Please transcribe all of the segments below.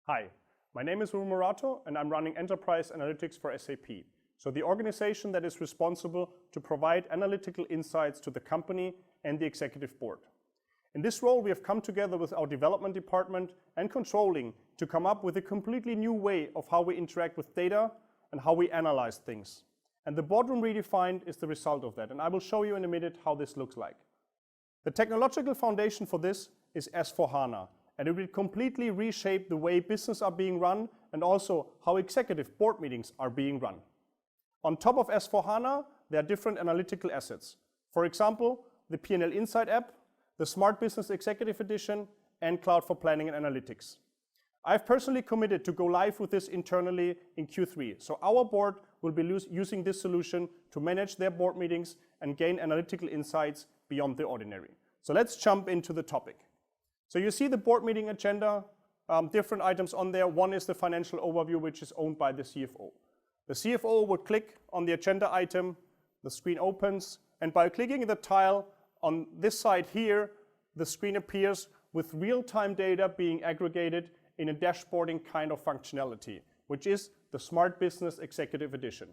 Hi, my name is Rui Murato and I'm running Enterprise Analytics for SAP. So the organization that is responsible to provide analytical insights to the company and the executive board. In this role, we have come together with our development department and controlling to come up with a completely new way of how we interact with data and how we analyze things. And the boardroom redefined is the result of that. And I will show you in a minute how this looks like. The technological foundation for this is S/4HANA. And it will completely reshape the way business are being run and also how executive board meetings are being run. On top of S/4HANA, there are different analytical assets. For example, the P&L Insight app, the Smart Business Executive Edition, and Cloud for Planning and Analytics. I've personally committed to go live with this internally in Q3. So our board will be using this solution to manage their board meetings and gain analytical insights beyond the ordinary. So let's jump into the topic. So you see the board meeting agenda, different items on there. One is the financial overview, which is owned by the CFO. The CFO would click on the agenda item, the screen opens, and by clicking the tile on this side here, the screen appears with real-time data being aggregated in a dashboarding kind of functionality, which is the Smart Business Executive Edition.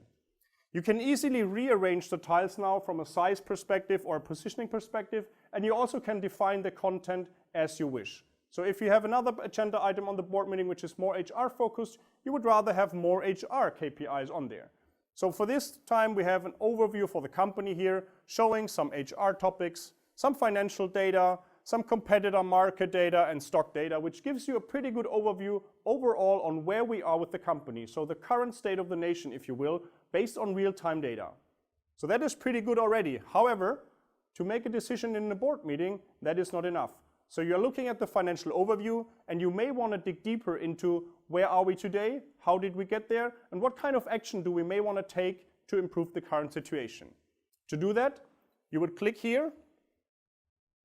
You can easily rearrange the tiles now from a size perspective or a positioning perspective, and you also can define the content as you wish. So if you have another agenda item on the board meeting which is more HR focused, you would rather have more HR KPIs on there. So for this time we have an overview for the company here, showing some HR topics, some financial data, some competitor market data and stock data, which gives you a pretty good overview overall on where we are with the company. So the current state of the nation, if you will, based on real-time data. So that is pretty good already. However, to make a decision in a board meeting, that is not enough. So you're looking at the financial overview and you may want to dig deeper into where are we today, how did we get there, and what kind of action do we may want to take to improve the current situation. To do that, you would click here.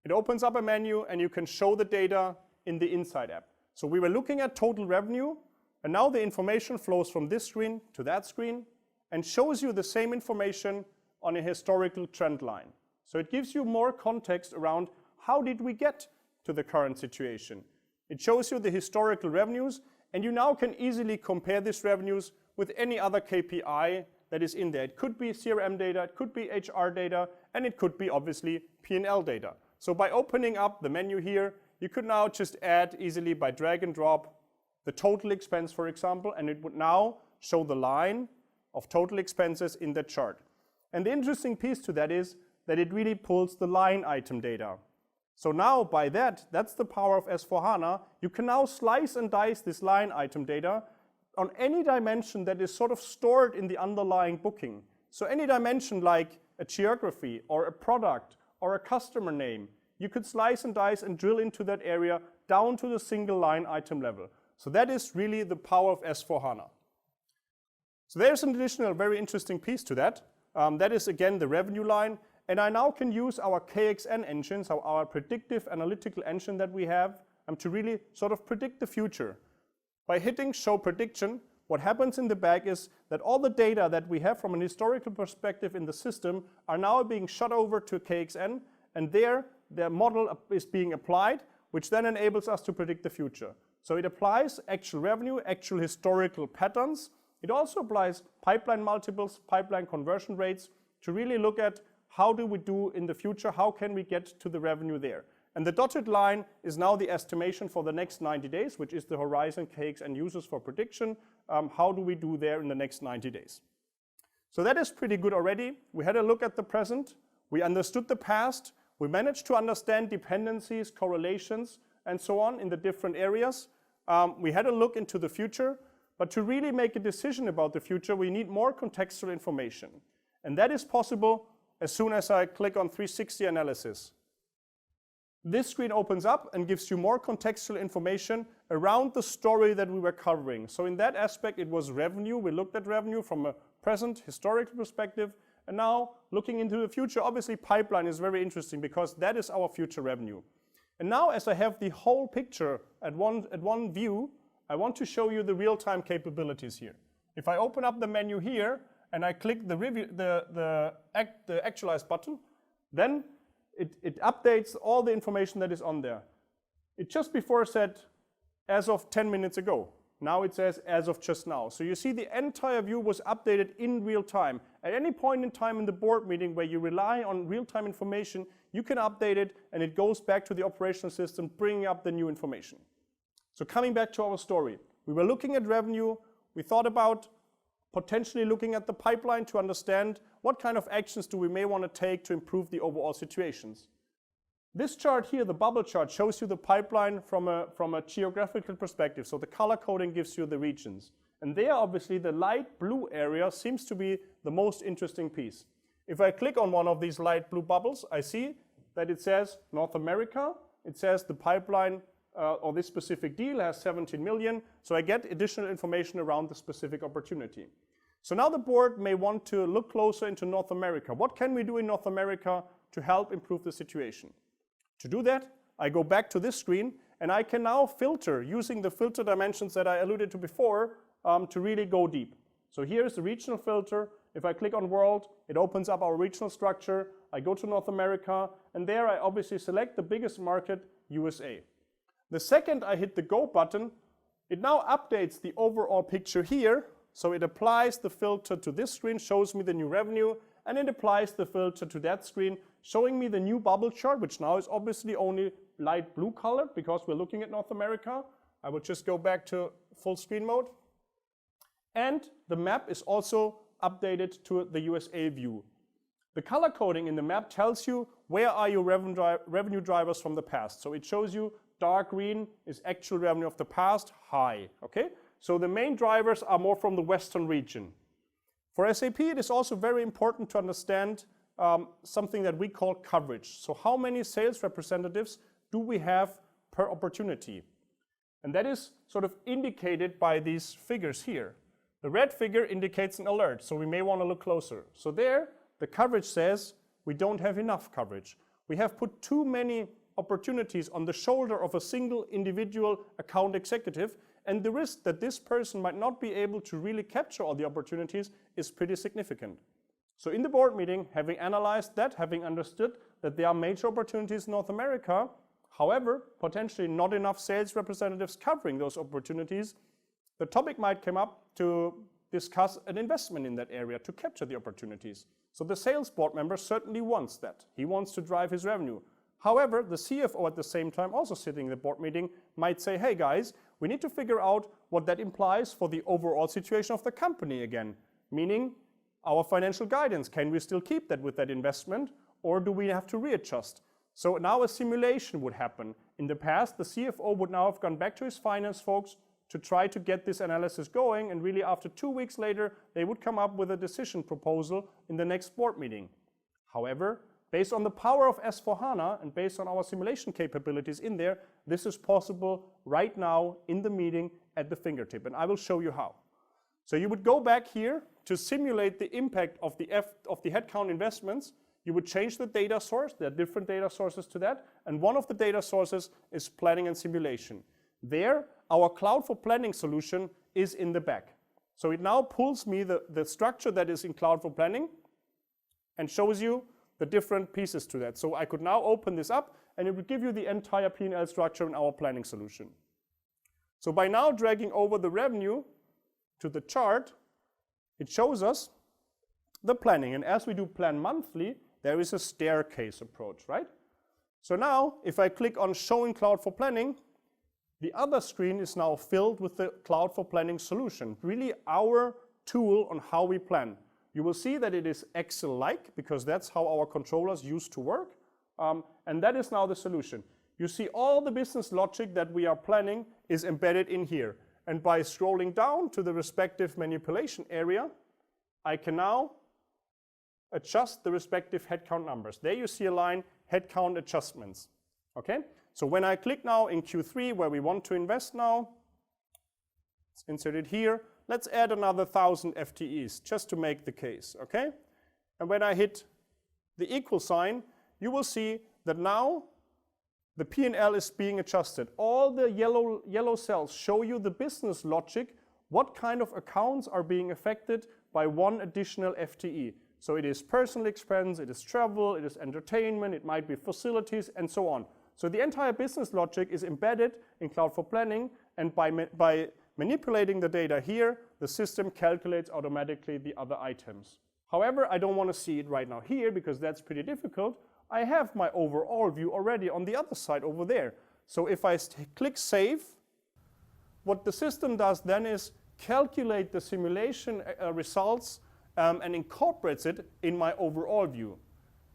It opens up a menu and you can show the data in the Insight app. So we were looking at total revenue, and now the information flows from this screen to that screen and shows you the same information on a historical trend line. So it gives you more context around how did we get to the current situation. It shows you the historical revenues, and you now can easily compare these revenues with any other KPI that is in there. It could be CRM data, it could be HR data, and it could be obviously P&L data. So by opening up the menu here, you could now just add easily by drag and drop the total expense, for example, and it would now show the line of total expenses in the chart. And the interesting piece to that is that it really pulls the line item data. So now by that's the power of S/4HANA, you can now slice and dice this line item data on any dimension that is sort of stored in the underlying booking. So any dimension like a geography or a product or a customer name, you could slice and dice and drill into that area down to the single line item level. So that is really the power of S/4HANA. So there's an additional very interesting piece to that. That is again the revenue line. And I now can use our KXN engine, so our predictive analytical engine that we have, to really sort of predict the future. By hitting show prediction, what happens in the back is that all the data that we have from an historical perspective in the system are now being shot over to KXN, and there the model is being applied, which then enables us to predict the future. So it applies actual revenue, actual historical patterns. It also applies pipeline multiples, pipeline conversion rates to really look at how do we do in the future, how can we get to the revenue there. And the dotted line is now the estimation for the next 90 days, which is the horizon KXN uses for prediction. How do we do there in the next 90 days? So that is pretty good already. We had a look at the present. We understood the past. We managed to understand dependencies, correlations, and so on in the different areas. We had a look into the future. But to really make a decision about the future, we need more contextual information. And that is possible as soon as I click on 360 analysis. This screen opens up and gives you more contextual information around the story that we were covering. So in that aspect, it was revenue. We looked at revenue from a present historical perspective. And now looking into the future, obviously pipeline is very interesting because that is our future revenue. And now as I have the whole picture at one view, I want to show you the real-time capabilities here. If I open up the menu here and I click the actualize button, then it updates all the information that is on there. It just before said as of 10 minutes ago. Now it says as of just now. So you see the entire view was updated in real time. At any point in time in the board meeting where you rely on real-time information, you can update it and it goes back to the operational system, bringing up the new information. So coming back to our story, we were looking at revenue. We thought about potentially looking at the pipeline to understand what kind of actions do we may want to take to improve the overall situations. This chart here, the bubble chart, shows you the pipeline from a geographical perspective. So the color coding gives you the regions. And there, obviously, the light blue area seems to be the most interesting piece. If I click on one of these light blue bubbles, I see that it says North America. It says the pipeline or this specific deal has 17 million. So I get additional information around the specific opportunity. So now the board may want to look closer into North America. What can we do in North America to help improve the situation? To do that, I go back to this screen and I can now filter using the filter dimensions that I alluded to before to really go deep. So here is the regional filter. If I click on world, it opens up our regional structure. I go to North America and there I obviously select the biggest market, USA. The second I hit the go button, it now updates the overall picture here. So it applies the filter to this screen, shows me the new revenue, and it applies the filter to that screen, showing me the new bubble chart, which now is obviously only light blue colored because we're looking at North America. I will just go back to full screen mode. And the map is also updated to the USA view. The color coding in the map tells you where are your revenue drivers from the past. So it shows you dark green is actual revenue of the past, high, okay? So the main drivers are more from the Western region. For SAP, it is also very important to understand something that we call coverage. So how many sales representatives do we have per opportunity? And that is sort of indicated by these figures here. The red figure indicates an alert, so we may want to look closer. So there, the coverage says we don't have enough coverage. We have put too many opportunities on the shoulder of a single individual account executive, and the risk that this person might not be able to really capture all the opportunities is pretty significant. So in the board meeting, having analyzed that, having understood that there are major opportunities in North America, however, potentially not enough sales representatives covering those opportunities, the topic might come up to discuss an investment in that area to capture the opportunities. So the sales board member certainly wants that. He wants to drive his revenue. However, the CFO at the same time, also sitting in the board meeting, might say, hey guys, we need to figure out what that implies for the overall situation of the company again, meaning our financial guidance. Can we still keep that with that investment, or do we have to readjust? So now a simulation would happen. In the past, the CFO would now have gone back to his finance folks to try to get this analysis going, and really after 2 weeks later, they would come up with a decision proposal in the next board meeting. However, based on the power of S/4HANA and based on our simulation capabilities in there, this is possible right now in the meeting at the fingertip, and I will show you how. So you would go back here to simulate the impact of the headcount investments. You would change the data source. There are different data sources to that, and one of the data sources is planning and simulation. There, our Cloud for Planning solution is in the back. So it now pulls me the structure that is in Cloud for Planning and shows you the different pieces to that. So I could now open this up and it would give you the entire P&L structure in our planning solution. So by now dragging over the revenue to the chart, it shows us the planning. And as we do plan monthly, there is a staircase approach, right? So now if I click on showing Cloud for Planning, the other screen is now filled with the Cloud for Planning solution, really our tool on how we plan. You will see that it is Excel-like because that's how our controllers used to work. And that is now the solution. You see all the business logic that we are planning is embedded in here. And by scrolling down to the respective manipulation area, I can now adjust the respective headcount numbers. There you see a line, headcount adjustments. Okay? So when I click now in Q3 where we want to invest now, it's inserted here. Let's add another 1,000 FTEs just to make the case, okay? And when I hit the equal sign, you will see that now the P&L is being adjusted. All the yellow cells show you the business logic, what kind of accounts are being affected by one additional FTE. So it is personal expense, it is travel, it is entertainment, it might be facilities, and so on. So the entire business logic is embedded in Cloud for Planning, and by manipulating the data here, the system calculates automatically the other items. However, I don't want to see it right now here because that's pretty difficult. I have my overall view already on the other side over there. So if I click Save, what the system does then is calculate the simulation results and incorporates it in my overall view.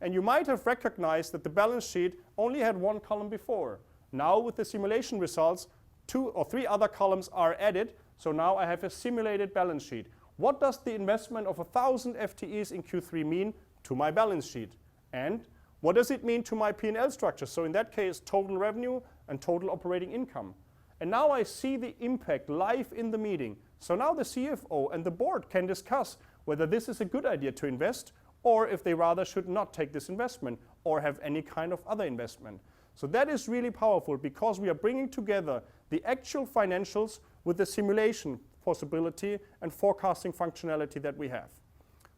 And you might have recognized that the balance sheet only had one column before. Now with the simulation results, 2 or 3 other columns are added, so now I have a simulated balance sheet. What does the investment of 1,000 FTEs in Q3 mean to my balance sheet? And what does it mean to my P&L structure? So in that case, total revenue and total operating income. And now I see the impact live in the meeting. So now the CFO and the board can discuss whether this is a good idea to invest or if they rather should not take this investment or have any kind of other investment. So that is really powerful because we are bringing together the actual financials with the simulation possibility and forecasting functionality that we have.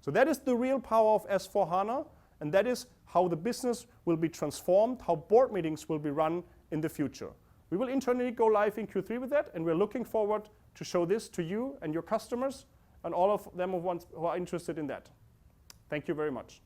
So that is the real power of S/4HANA, and that is how the business will be transformed, how board meetings will be run in the future. We will internally go live in Q3 with that, and we're looking forward to show this to you and your customers and all of them who are interested in that. Thank you very much.